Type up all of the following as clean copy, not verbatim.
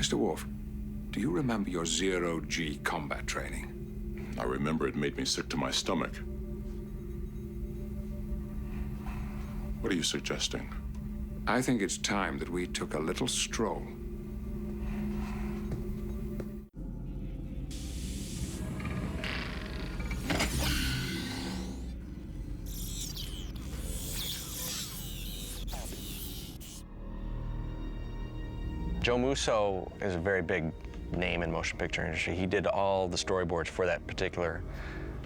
Mr. Worf, do you remember your zero-G combat training? I remember it made me sick to my stomach. What are you suggesting? I think it's time that we took a little stroll. Joe Musso is a very big name in motion picture industry. He did all the storyboards for that particular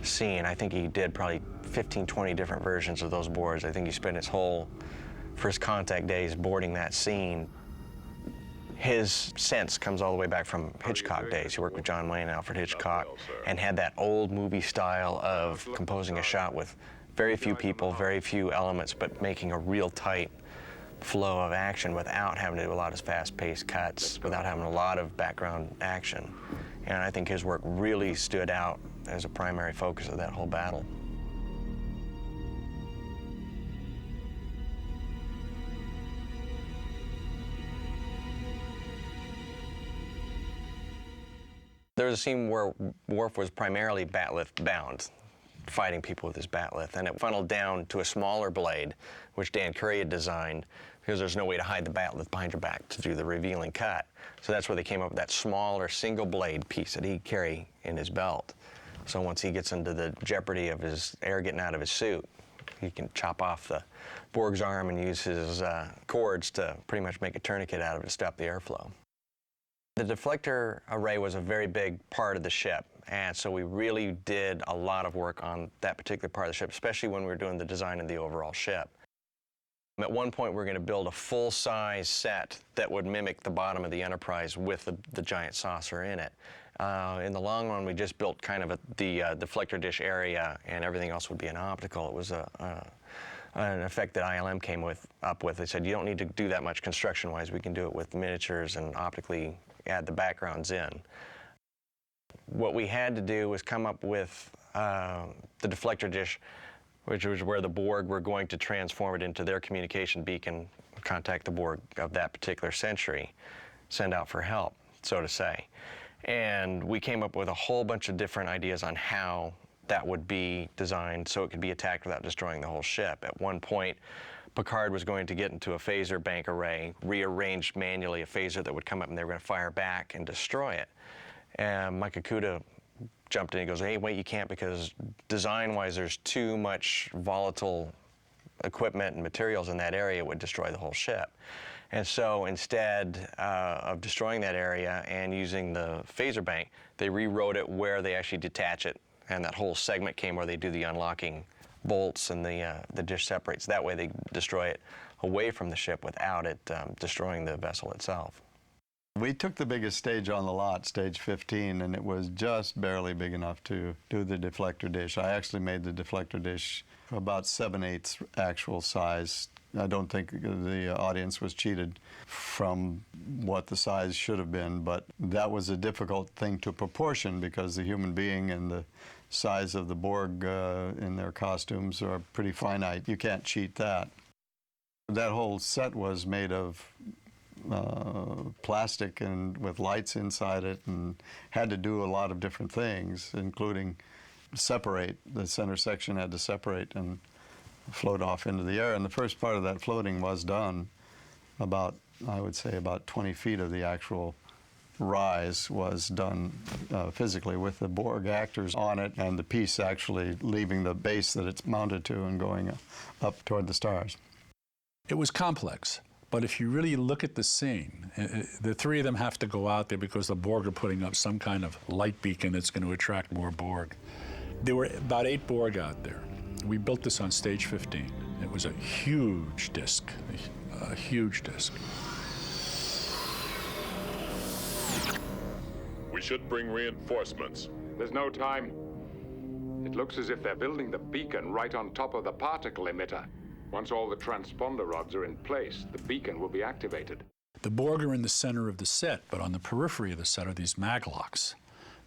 scene. I think he did probably 15, 20 different versions of those boards. I think he spent his whole first contact days boarding that scene. His sense comes all the way back from Hitchcock days. He worked with John Wayne and Alfred Hitchcock and had that old movie style of composing a shot with very few people, very few elements, but making a real tight flow of action without having to do a lot of fast-paced cuts, without having a lot of background action. And I think his work really stood out as a primary focus of that whole battle. There was a scene where Worf was primarily bat'leth bound, fighting people with his bat'leth, and it funneled down to a smaller blade, which Dan Curry had designed, because there's no way to hide the bat'leth behind your back to do the revealing cut. So that's where they came up with that smaller single blade piece that he'd carry in his belt. So once he gets into the jeopardy of his air getting out of his suit, he can chop off the Borg's arm and use his cords to pretty much make a tourniquet out of it to stop the airflow. The deflector array was a very big part of the ship, and so we really did a lot of work on that particular part of the ship, especially when we were doing the design of the overall ship. At one point, we were going to build a full-size set that would mimic the bottom of the Enterprise with the giant saucer in it. In the long run, we just built kind of the deflector dish area, and everything else would be an optical. It was an effect that ILM came up with. They said, you don't need to do that much construction-wise. We can do it with miniatures and optically add the backgrounds in. What we had to do was come up with the deflector dish, which was where the Borg were going to transform it into their communication beacon, contact the Borg of that particular century, send out for help, so to say. And we came up with a whole bunch of different ideas on how that would be designed so it could be attacked without destroying the whole ship. At one point, Picard was going to get into a phaser bank array, rearranged manually a phaser that would come up and they were going to fire back and destroy it. And Mike Okuda jumped in and goes, hey, wait, you can't, because design-wise there's too much volatile equipment and materials in that area. It would destroy the whole ship. And so instead of destroying that area and using the phaser bank, they rewrote it where they actually detach it, and that whole segment came where they do the unlocking bolts and the dish separates. That way they destroy it away from the ship without it destroying the vessel itself. We took the biggest stage on the lot, stage 15, and it was just barely big enough to do the deflector dish. I actually made the deflector dish about 7/8 actual size. I don't think the audience was cheated from what the size should have been, but that was a difficult thing to proportion because the human being and the size of the Borg in their costumes are pretty finite. You can't cheat that. That whole set was made of plastic and with lights inside it, and had to do a lot of different things, including separate. The center section had to separate and float off into the air. And the first part of that floating was done about, I would say, about 20 feet of the actual rise was done physically with the Borg actors on it and the piece actually leaving the base that it's mounted to and going up toward the stars. It was complex, but if you really look at the scene, the three of them have to go out there because the Borg are putting up some kind of light beacon that's going to attract more Borg. There were about 8 Borg out there. We built this on stage 15. It was a huge disc, a huge disc. We should bring reinforcements. There's no time. It looks as if they're building the beacon right on top of the particle emitter. Once all the transponder rods are in place, the beacon will be activated. The Borg are in the center of the set, but on the periphery of the set are these maglocks.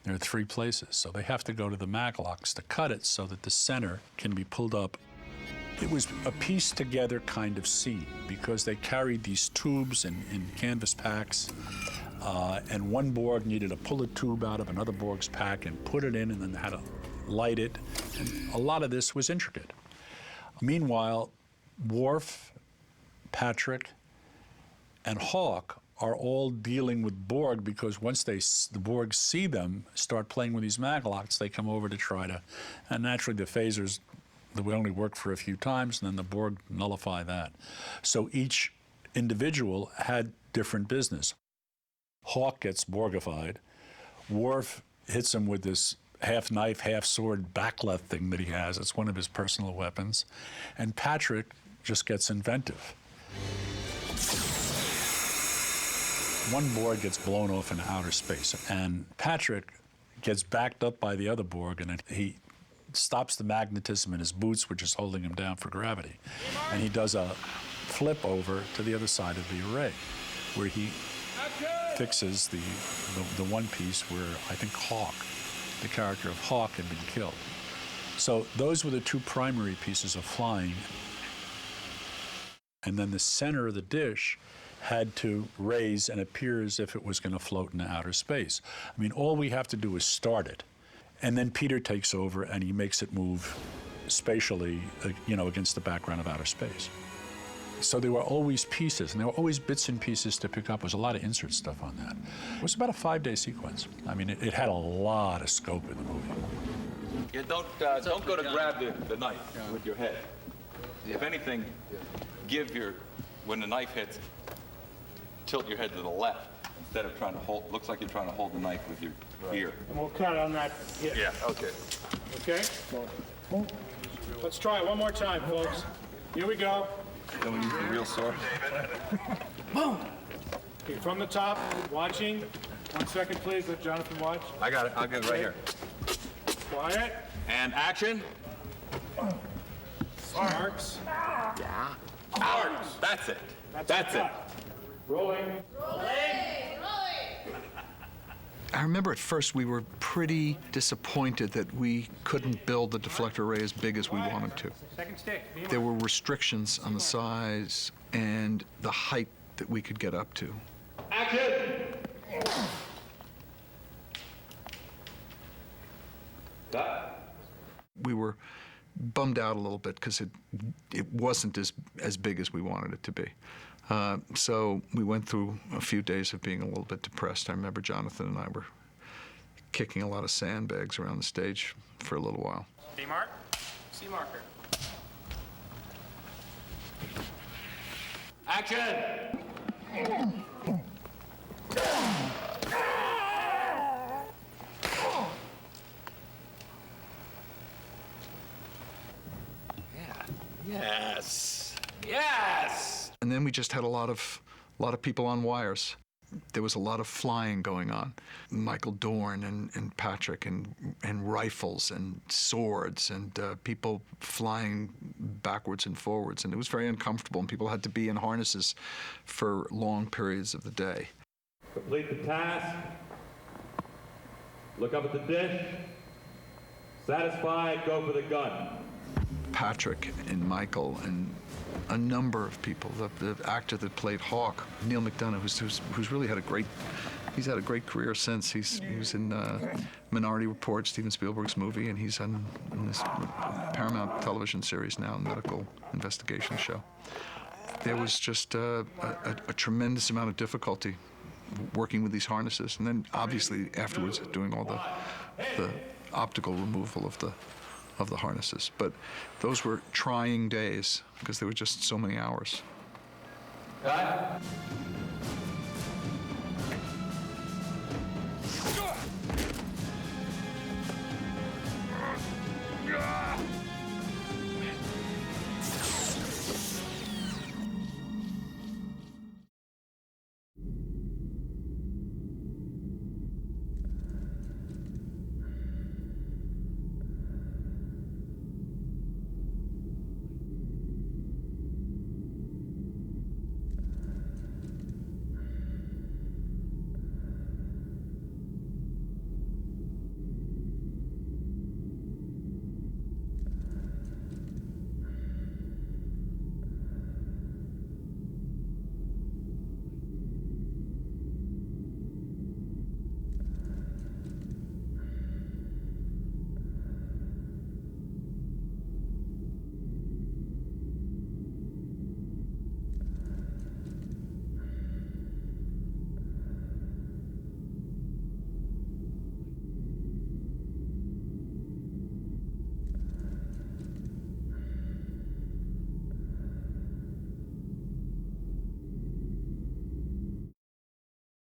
There are 3 places, so they have to go to the maglocks to cut it so that the center can be pulled up. It was a pieced together kind of scene because they carried these tubes and canvas packs and one Borg needed to pull a tube out of another Borg's pack and put it in, and then had to light it. And a lot of this was intricate. Meanwhile, Worf, Patrick, and Hawk are all dealing with Borg, because once the Borg see them start playing with these Magalots, they come over to try to, and naturally the phasers, they would only work for a few times, and then the Borg nullify that. So each individual had different business. Hawk gets Borgified. Worf hits him with this half knife, half sword backleth thing that he has. It's one of his personal weapons. And Patrick just gets inventive. One Borg gets blown off into outer space, and Patrick gets backed up by the other Borg, and he stops the magnetism in his boots, which is holding him down for gravity. And he does a flip over to the other side of the array, where he fixes the one piece where I think Hawk, the character of Hawk, had been killed. So those were the two primary pieces of flying. And then the center of the dish had to raise and appear as if it was going to float into outer space. I mean, all we have to do is start it. And then Peter takes over and he makes it move spatially, against the background of outer space. So there were always pieces, and there were always bits and pieces to pick up. There was a lot of insert stuff on that. It was about a 5-day sequence. I mean, it had a lot of scope in the movie. Yeah, don't go to grab the knife with your head. If anything, when the knife hits, tilt your head to the left instead of trying to hold. Looks like you're trying to hold the knife with your ear. And we'll cut on that hit. Yeah. Okay. Okay? Let's try it one more time, folks. Here we go. Then we use the real sword. Boom! Okay, from the top, watching. 1 second, please. Let Jonathan watch. I got it. I'll get it right here. Quiet. And action. Marks. Yeah. Marks. That's it. That's it. Rolling. I remember at first we were pretty disappointed that we couldn't build the deflector array as big as we wanted to. Second stick. There were restrictions on the size and the height that we could get up to. Action! We were bummed out a little bit because it wasn't as big as we wanted it to be. So we went through a few days of being a little bit depressed. I remember Jonathan and I were kicking a lot of sandbags around the stage for a little while. B mark. C marker. Action. Yes. Yes. And then we just had a lot of people on wires. There was a lot of flying going on. Michael Dorn and Patrick and rifles and swords and people flying backwards and forwards. And it was very uncomfortable, and people had to be in harnesses for long periods of the day. Complete the task. Look up at the dish. Satisfied, go for the gun. Patrick and Michael and a number of people. The actor that played Hawk, Neil McDonough, who's really had a great career since. He was in Minority Report, Steven Spielberg's movie, and he's on this Paramount television series now, medical investigation show. There was just a tremendous amount of difficulty working with these harnesses, and then obviously afterwards doing all the optical removal of the harnesses. But those were trying days because there were just so many hours. Cut.